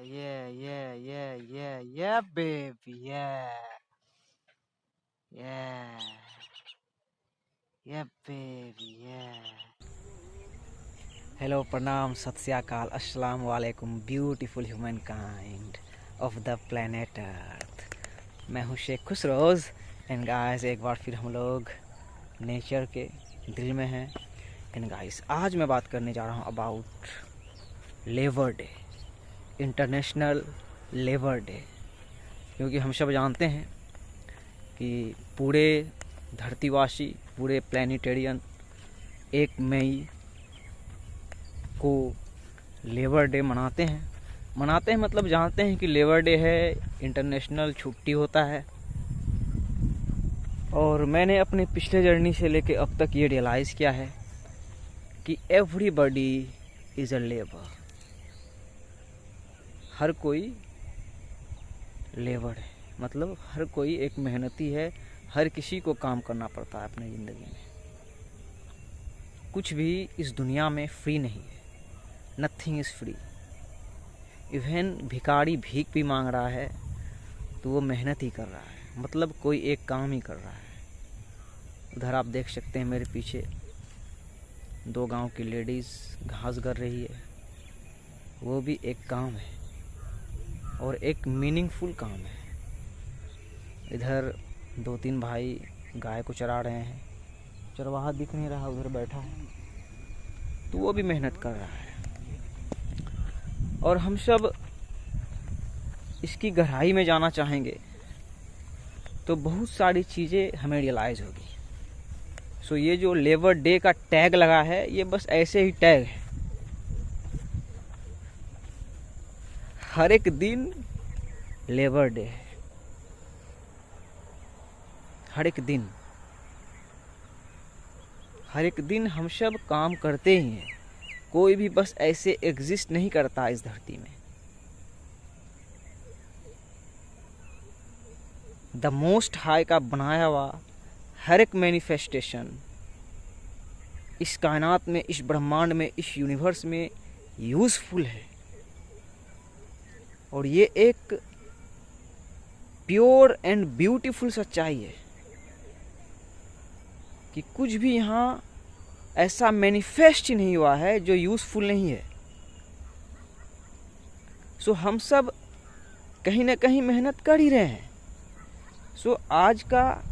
Yeah, baby, yeah, yeah, baby, yeah. Hello, प्रणाम, सत श्री अकाल, अस्सलाम वालेकुम, beautiful human kind of the planet earth. मैं हूँ शेख खुशरोज़ एंड गाइस, एक बार फिर हम लोग नेचर के दिल में हैं। एंड गाइस, आज मैं बात करने जा रहा हूँ about labour day, international labour day. क्योंकि हम सब जानते हैं कि पूरे धरतीवासी, पूरे प्लैनेटेरियन 1 मई को लेबर डे मनाते हैं मतलब जानते हैं कि लेबर डे है, इंटरनेशनल छुट्टी होता है। और मैंने अपने पिछले जर्नी से लेके अब तक ये रियलाइज़ किया है कि एवरीबॉडी इज़ अ लेबर। हर कोई लेबर है, मतलब हर कोई एक मेहनती है। हर किसी को काम करना पड़ता है अपनी ज़िंदगी में। कुछ भी इस दुनिया में फ्री नहीं है, नथिंग इज़ फ्री। इवन भिखारी भीख भी मांग रहा है तो वो मेहनत ही कर रहा है, मतलब कोई एक काम ही कर रहा है। उधर आप देख सकते हैं मेरे पीछे 2 गांव की लेडीज़ घास कर रही है, वो भी एक काम है और एक मीनिंगफुल काम है। इधर 2-3 भाई गाय को चरा रहे हैं, चरवाहा दिख नहीं रहा, उधर बैठा है, तो वो भी मेहनत कर रहा है। और हम सब इसकी गहराई में जाना चाहेंगे तो बहुत सारी चीज़ें हमें रियलाइज़ होगी। सो ये जो लेबर डे का टैग लगा है, ये बस ऐसे ही टैग है। हर एक दिन लेबर डे है, हर एक दिन हम सब काम करते ही हैं। कोई भी बस ऐसे एग्जिस्ट नहीं करता इस धरती में। द मोस्ट हाई का बनाया हुआ हर एक मैनिफेस्टेशन इस कायनात में, इस ब्रह्मांड में, इस यूनिवर्स में यूजफुल है। और ये एक प्योर एंड ब्यूटीफुल सच्चाई है कि कुछ भी यहाँ ऐसा मैनिफेस्ट ही नहीं हुआ है जो यूजफुल नहीं है। सो हम सब कहीं ना कहीं मेहनत कर ही रहे हैं। सो आज का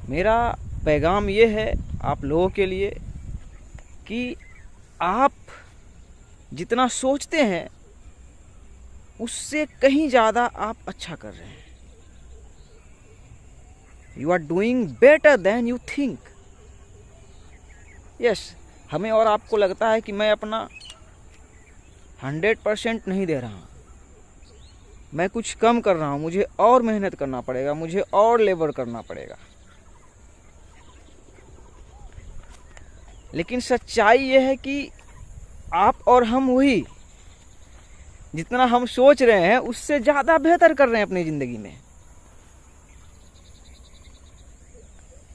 मेरा पैगाम ये है आप लोगों के लिए कि आप जितना सोचते हैं उससे कहीं ज़्यादा आप अच्छा कर रहे हैं। You are doing better than you think. Yes, हमें और आपको लगता है कि मैं अपना 100% नहीं दे रहा हूँ, मैं कुछ कम कर रहा हूँ, मुझे और मेहनत करना पड़ेगा, मुझे और लेबर करना पड़ेगा। लेकिन सच्चाई ये है कि आप और हम वही, जितना हम सोच रहे हैं उससे ज़्यादा बेहतर कर रहे हैं अपनी ज़िंदगी में।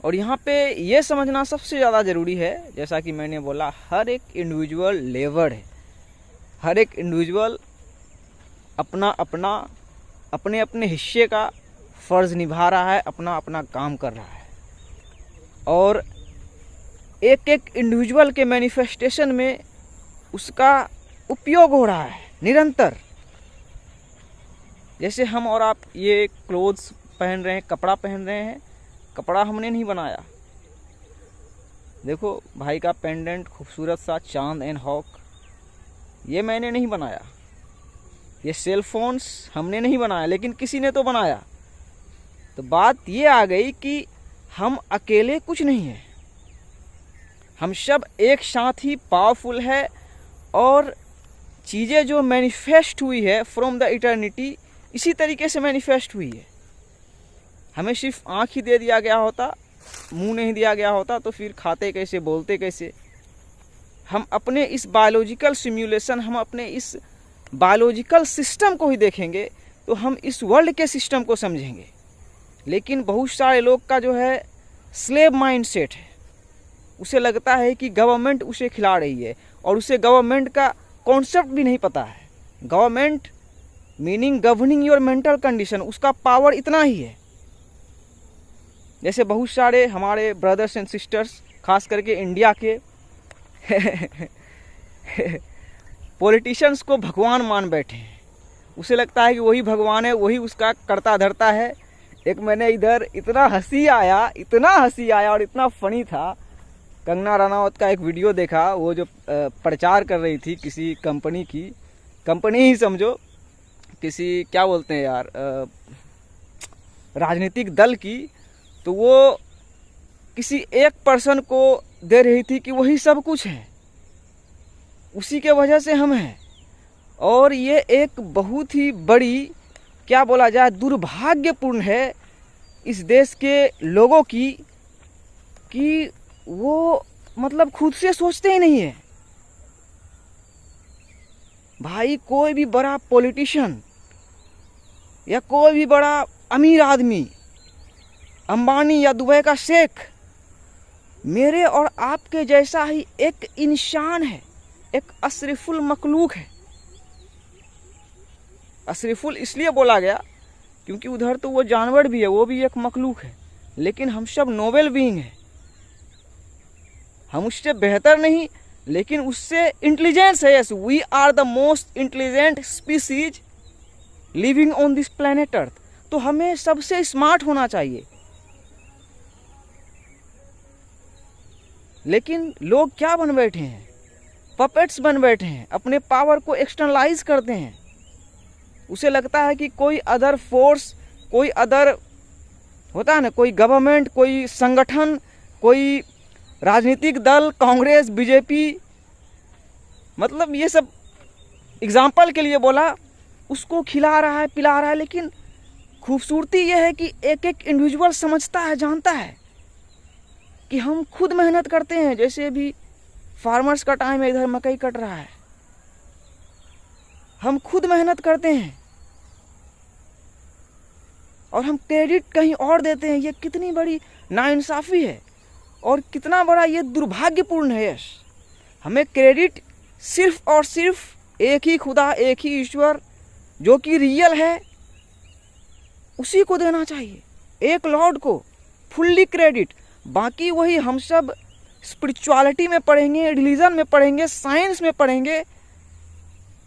और यहाँ पे ये समझना सबसे ज़्यादा ज़रूरी है, जैसा कि मैंने बोला, हर एक इंडिविजुअल लेबर है। हर एक इंडिविजुअल अपना अपने अपने हिस्से का फ़र्ज़ निभा रहा है, अपना अपना काम कर रहा है। और एक एक इंडिविजुअल के मैनिफेस्टेशन में उसका उपयोग हो रहा है निरंतर। जैसे हम और आप ये क्लोथ्स पहन रहे हैं, कपड़ा पहन रहे हैं, कपड़ा हमने नहीं बनाया। देखो भाई का पेंडेंट खूबसूरत सा चांद एंड हॉक, ये मैंने नहीं बनाया। ये सेल फोन्स हमने नहीं बनाया, लेकिन किसी ने तो बनाया। तो बात ये आ गई कि हम अकेले कुछ नहीं है, हम सब एक साथ ही पावरफुल है। और चीज़ें जो मैनिफेस्ट हुई है फ्रॉम द इटर्निटी, इसी तरीके से मैनिफेस्ट हुई है। हमें सिर्फ आँख ही दे दिया गया होता, मुंह नहीं दिया गया होता, तो फिर खाते कैसे, बोलते कैसे। हम अपने इस बायोलॉजिकल सिम्युलेशन, हम अपने इस बायोलॉजिकल सिस्टम को ही देखेंगे तो हम इस वर्ल्ड के सिस्टम को समझेंगे। लेकिन बहुत सारे लोग का जो है स्लेव माइंडसेट है, उसे लगता है कि गवर्नमेंट उसे खिला रही है और उसे गवर्नमेंट का कॉन्सेप्ट भी नहीं पता है। Government meaning governing your mental condition, उसका पावर इतना ही है। जैसे बहुत सारे हमारे ब्रदर्स एंड सिस्टर्स, खास करके इंडिया के पॉलिटिशियंस को भगवान मान बैठे हैं। उसे लगता है कि वही भगवान है, वही उसका करता धरता है। एक मैंने इधर इतना हंसी आया और इतना फनी था, कंगना रनावत का एक वीडियो देखा। वो जो प्रचार कर रही थी किसी कंपनी की, कंपनी ही समझो, किसी क्या बोलते हैं यार, राजनीतिक दल की। तो वो किसी एक पर्सन को दे रही थी कि वही सब कुछ है, उसी के वजह से हम हैं। और ये एक बहुत ही बड़ी, क्या बोला जाए, दुर्भाग्यपूर्ण है इस देश के लोगों की, कि वो मतलब खुद से सोचते ही नहीं है। भाई कोई भी बड़ा पॉलिटिशियन या कोई भी बड़ा अमीर आदमी, अंबानी या दुबई का शेख, मेरे और आपके जैसा ही एक इंसान है, एक अशरफुल मखलूक है। अशरफुल इसलिए बोला गया क्योंकि उधर तो वो जानवर भी है, वो भी एक मखलूक है, लेकिन हम सब नोबल बीइंग है। हम उससे बेहतर नहीं, लेकिन उससे इंटेलिजेंस है। Yes, we are the most intelligent species living on this planet Earth. तो हमें सबसे स्मार्ट होना चाहिए। लेकिन लोग क्या बन बैठे हैं, पपेट्स बन बैठे हैं, अपने पावर को एक्सटर्नलाइज करते हैं। उसे लगता है कि कोई अदर फोर्स, कोई अदर होता है ना, कोई गवर्नमेंट, कोई संगठन, कोई राजनीतिक दल, कांग्रेस, बीजेपी, मतलब ये सब एग्जाम्पल के लिए बोला, उसको खिला रहा है, पिला रहा है। लेकिन खूबसूरती यह है कि एक एक इंडिविजुअल समझता है, जानता है कि हम खुद मेहनत करते हैं। जैसे अभी फार्मर्स का टाइम है, इधर मकई कट रहा है, हम खुद मेहनत करते हैं और हम क्रेडिट कहीं और देते हैं। ये कितनी बड़ी नाइंसाफी है और कितना बड़ा ये दुर्भाग्यपूर्ण है। यश, हमें क्रेडिट सिर्फ और सिर्फ एक ही खुदा, एक ही ईश्वर जो कि रियल है, उसी को देना चाहिए, एक लॉर्ड को फुल्ली क्रेडिट। बाकी वही हम सब स्पिरिचुअलिटी में पढ़ेंगे, रिलीजन में पढ़ेंगे, साइंस में पढ़ेंगे,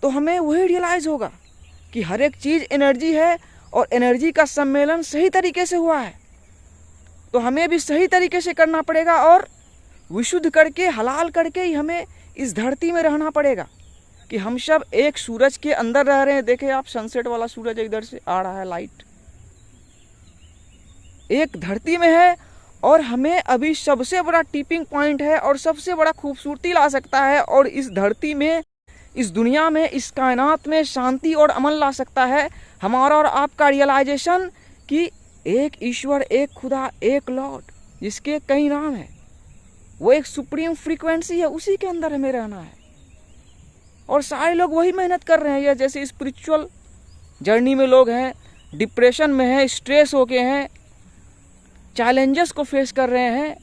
तो हमें वही रियलाइज होगा कि हर एक चीज़ एनर्जी है और एनर्जी का सम्मेलन सही तरीके से हुआ है। तो हमें भी सही तरीके से करना पड़ेगा और विशुद्ध करके, हलाल करके ही हमें इस धरती में रहना पड़ेगा। कि हम सब एक सूरज के अंदर रह रहे हैं। देखे आप, सनसेट वाला सूरज इधर से आ रहा है, लाइट एक धरती में है। और हमें अभी सबसे बड़ा टिपिंग पॉइंट है और सबसे बड़ा खूबसूरती ला सकता है, और इस धरती में, इस दुनिया में, इस कायनात में शांति और अमन ला सकता है हमारा और आपका रियलाइजेशन कि एक ईश्वर, एक खुदा, एक लॉर्ड, जिसके कई नाम है। वो एक सुप्रीम फ्रीक्वेंसी है, उसी के अंदर हमें रहना है। और सारे लोग वही मेहनत कर रहे हैं। या जैसे स्पिरिचुअल जर्नी में लोग हैं, डिप्रेशन में हैं, स्ट्रेस हो गए हैं, चैलेंजेस को फेस कर रहे हैं,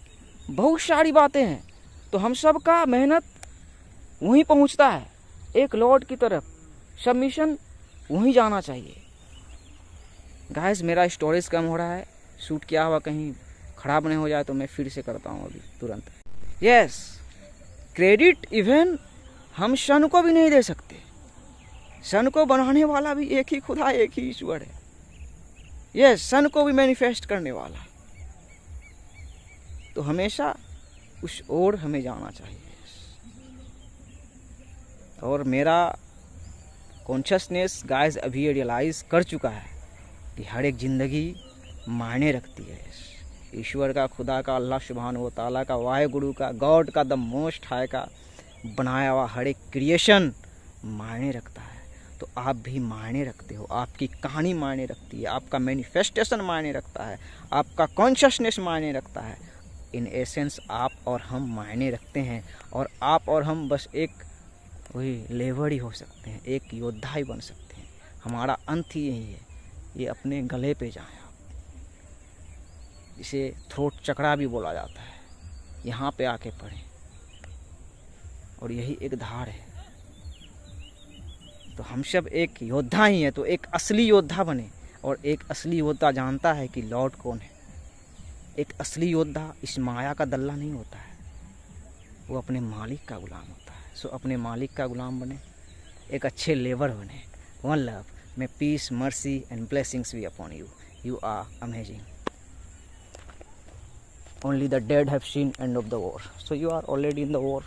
बहुत सारी बातें हैं। तो हम सब का मेहनत वहीं पहुंचता है, एक लॉर्ड की तरफ, सबमिशन वहीं जाना चाहिए। गाइस, मेरा स्टोरेज कम हो रहा है, शूट किया हुआ कहीं खराब नहीं हो जाए तो मैं फिर से करता हूँ अभी तुरंत। यस, क्रेडिट इवन हम सन को भी नहीं दे सकते। सन को बनाने वाला भी एक ही खुदा, एक ही ईश्वर है। यस, सन को भी मैनिफेस्ट करने वाला। तो हमेशा उस ओर हमें जाना चाहिए। और मेरा कॉन्शियसनेस गाइस अभी ये रियलाइज़ कर चुका है कि हर एक ज़िंदगी मायने रखती है। ईश्वर का, खुदा का, अल्लाह सुब्हान व तआला का, वाहेगुरु का, गॉड का, द मोस्ट हाई का बनाया हुआ हर एक क्रिएशन मायने रखता है। तो आप भी मायने रखते हो, आपकी कहानी मायने रखती है, आपका मैनिफेस्टेशन मायने रखता है, आपका कॉन्शियसनेस मायने रखता है। इन एसेंस आप और हम मायने रखते हैं, और आप और हम बस एक वही लेबर ही हो सकते हैं, एक योद्धा ही बन सकते हैं। हमारा अंत ही यही है, ये अपने गले पे जाए आप। इसे थ्रोट चक्रा भी बोला जाता है। यहाँ पे आके पढ़ें, और यही एक धार है। तो हम सब एक योद्धा ही हैं, तो एक असली योद्धा बने। और एक असली योद्धा जानता है कि लॉर्ड कौन है। एक असली योद्धा इस माया का दल्ला नहीं होता है, वो अपने मालिक का गुलाम होता है। सो अपने मालिक का गुलाम बने, एक अच्छे लेबर बने। One love, may peace, mercy and blessings be upon you. You are amazing. Only the dead have seen end of the war. So you are already in the war.